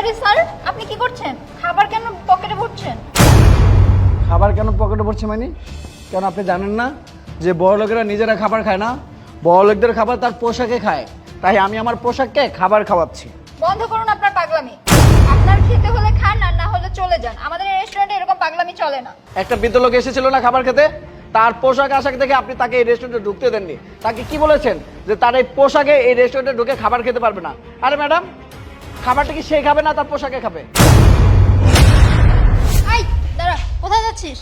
আরে স্যার, আপনি কি করছেন? খাবার কেন পকেটে ভরছেন? খাবার কেন পকেটে ভরছে মানে? কেন আপনি জানেন না যে বড় লোকেরা নিজেরা খাবার খায় না, বড় লোকদের খাবার তার পোশাকে খায়? তাই আমি আমার পোশাককে খাবার খাওয়াচ্ছি। বন্ধ করুন আপনার পাগলামি। আপনার খেতে হলে খান আর না হলে চলে যান। আমাদের এই রেস্টুরেন্টে এরকম পাগলামি চলে না। একটা বৃদ্ধ লোক এসেছিল না খাবার খেতে, তার পোশাক আশাক দেখে আপনি তাকে এই রেস্টুরেন্টে ঢুকতে দেননি। তাকে কি বলেছেন যে তার এই পোশাকে এই রেস্টুরেন্টে ঢুকে খাবার খেতে পারবে না? আরে ম্যাডাম, খাবারটা কি সে খাবে না তার পোশাকে খাবে? আই দাঁড়া, কোথায় যাচ্ছিস?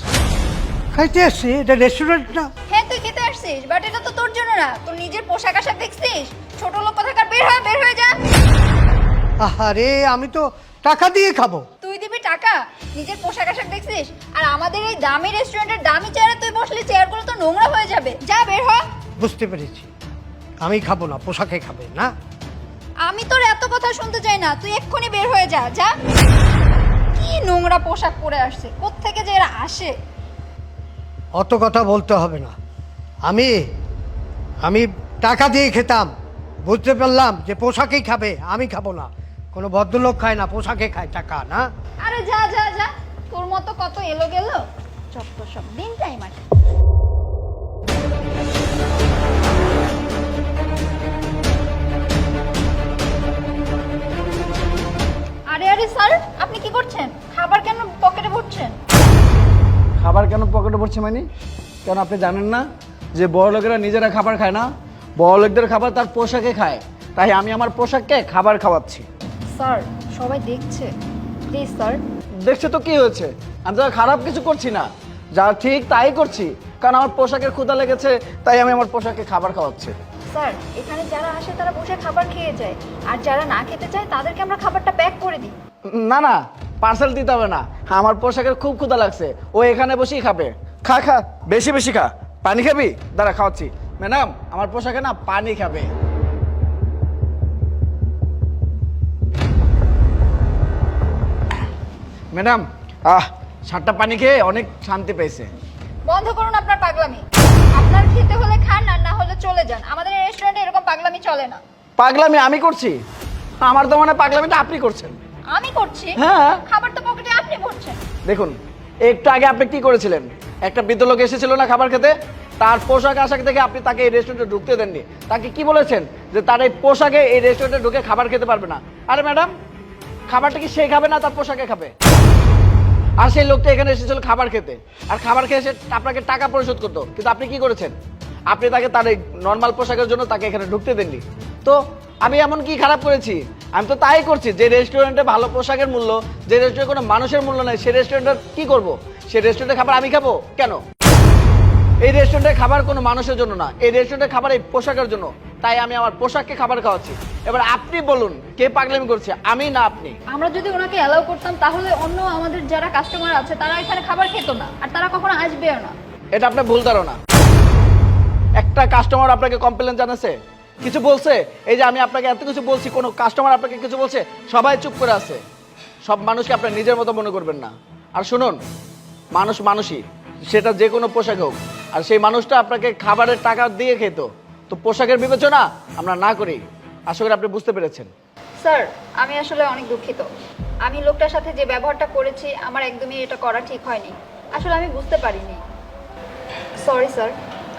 খাইতে আসছি, এটা রেস্টুরেন্ট না। হ্যাঁ তুই খেতে আসছিস, বাট এটা তো তোর জন্য না। তোর নিজের পোশাক আশাক দেখছিস? ছোট লোক কোথাকার, বের হয়ে যা। আরে আমি তো টাকা দিয়ে খাবো। তুই দিবি টাকা? নিজের পোশাক আশাক দেখছিস? আর আমাদের এই দামি রেস্টুরেন্টের দামি চেয়ারে তুই বসলে চেয়ারগুলো তো নোংরা হয়ে যাবে। যা বের হ। বুঝতে পেরেছি, আমি খাবো না, পোশাকে খাবে না। আমি তোর এত কথা শুনতে চাই না, তুই এক্ষুনি বের হয়ে যা। যা। কি নোংরা পোশাক পরে আসছে, কোত্থেকে যে এরা আসে। অত কথা বলতে হবে না। আমি আমি টাকা দিয়ে খেতাম, বুঝতে পারলাম যে পোশাকেই খাবে, আমি খাবো না। কোনো ভদ্রলোক খায় না, পোশাকে খায়, টাকা না। আরে যা যা যা, তোর মতো কত এলো গেল চত্ব সব দিন টাইম আছে। আরে আরে স্যার, আপনি কি করছেন? খাবার কেন পকেটে ভরছেন? খাবার কেন পকেটে ভরছে মানে? কেন আপনি জানেন না যে বড় লোকেরা নিজেরা খাবার খায় না, বড় লোকদের খাবার তার পোশাকে খায়? তাই আমি আমার পোশাককে খাবার খাওয়াচ্ছি। স্যার, সবাই দেখছে, প্লিজ স্যার। দেখছে তো কি হয়েছে? আমি তো খারাপ কিছু করছি না, যা ঠিক তাই করছি। কারণ আমার পোশাকের ক্ষুধা লেগেছে, তাই আমি আমার পোশাককে খাবার খাওয়াচ্ছি। স্যার, এখানে যারা আসে তারা বসে খাবার খেয়ে যায়, আর যারা না খেতে চায় তাদেরকে আমরা খাবারটা প্যাক করে দিই। না না, পার্সেল দিতে হবে না। আমার পোশাকের খুব ক্ষুধা লাগছে, ও এখানে বসেই খাবে। খা খা, বেশি বেশি খা। পানি খাবি? দাঁড়া খাওয়াচ্ছি। ম্যাডাম, আমার পোশাকে না পানি খাবে। ম্যাডাম, সাতটা পানি খেয়ে অনেক শান্তি পেয়েছে। বন্ধ করুন আপনার পাগলামি। আপনার খেতে হলে খান আর না হলে চলে যান। আমাদের এই রেস্টুরেন্টে এরকম পাগলামি চলে না। পাগলামি আমি করছি? আমার তো মনে হয় পাগলামিটা আপনি করছেন। আমি করছি? হ্যাঁ। খাবার তো পকেটে আপনি ভরছেন। দেখুন, একটু আগে আপনি কি করেছিলেন? একটা বৃদ্ধ লোক এসেছিল না খাবার খেতে, তার পোশাক আশাক দেখে আপনি তাকে এই রেস্টুরেন্টে ঢুকতে দেননি। তাকে কি বলেছেন যে তার এই পোশাকে এই রেস্টুরেন্টে ঢুকে খাবার খেতে পারবে না? আরে ম্যাডাম, খাবারটা কি সে খাবে না তার পোশাকে খাবে? আর সেই লোকটা এখানে এসেছিল খাবার খেতে, আর খাবার খেয়ে সে আপনাকে টাকা পরিশোধ করতো, কিন্তু আপনি কি করেছেন? আপনি তাকে তার এই নর্মাল পোশাকের জন্য তাকে এখানে ঢুকতে দেননি। তো আমি এমন কি খারাপ করেছি? আমি তো তাই করছি। যে রেস্টুরেন্টে ভালো পোশাকের মূল্য, যে রেস্টুরেন্টে কোনো মানুষের মূল্য নেই, সেই রেস্টুরেন্টে কি করব? সেই রেস্টুরেন্টে খাবার আমি খাবো কেন? এই রেস্টুরেন্টের খাবার কোনো মানুষের জন্য না, এই রেস্টুরেন্টের খাবার এই পোশাকের জন্য। তাই আমি আমার পোশাককে খাবার খাওয়াচ্ছি। এবার আপনি বলুন, কে পাগলামি করছে, আমি না আপনি? আমরা যদি ওনাকে অ্যালাউ করতাম তাহলে অন্য আমাদের যারা কাস্টমার আছে তারা এখানে খাবার খেতো না, আর তারা কখনো আসবেও না। এটা আপনার ভুল ধারণা। একটা কাস্টমার আপনাকে কমপ্লেন জানাছে, কিছু বলছে? এই যে আমি আপনাকে এত কিছু বলছি, কোনো কাস্টমার আপনাকে কিছু বলছে? সবাই চুপ করে আছে। সব মানুষকে আপনার নিজের মতো মনে করবেন না। আর শুনুন, মানুষ মানুষই, সেটা যে কোনো পোশাক হোক। আর সেই মানুষটা আপনাকে খাবারের টাকা দিয়ে খেত, তো পোশাকের বিবেচনা আমরা না করি। আশা করি আপনি বুঝতে পেরেছেন। স্যার, আমি আসলে অনেক দুঃখিত। আমি লোকটার সাথে যে ব্যবহারটা করেছি আমার একদমই এটা করা ঠিক হয়নি। আসলে আমি বুঝতে পারিনি। সরি স্যার,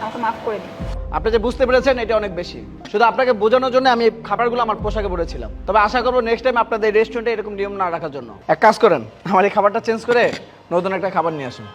আমাকে মাফ করে দিন। আপনি যে বুঝতে পেরেছেন এটা অনেক বেশি। শুধু আপনাকে বোঝানোর জন্য আমি এই খাবারগুলো আমার পোশাকে পরেছিলাম। তবে আশা করবো নেক্সট টাইম আপনাদের রেস্টুরেন্টে এরকম নিয়ম না রাখার জন্য। এক কাজ করেন, আমার এই খাবারটা চেঞ্জ করে নতুন একটা খাবার নিয়ে আসুন।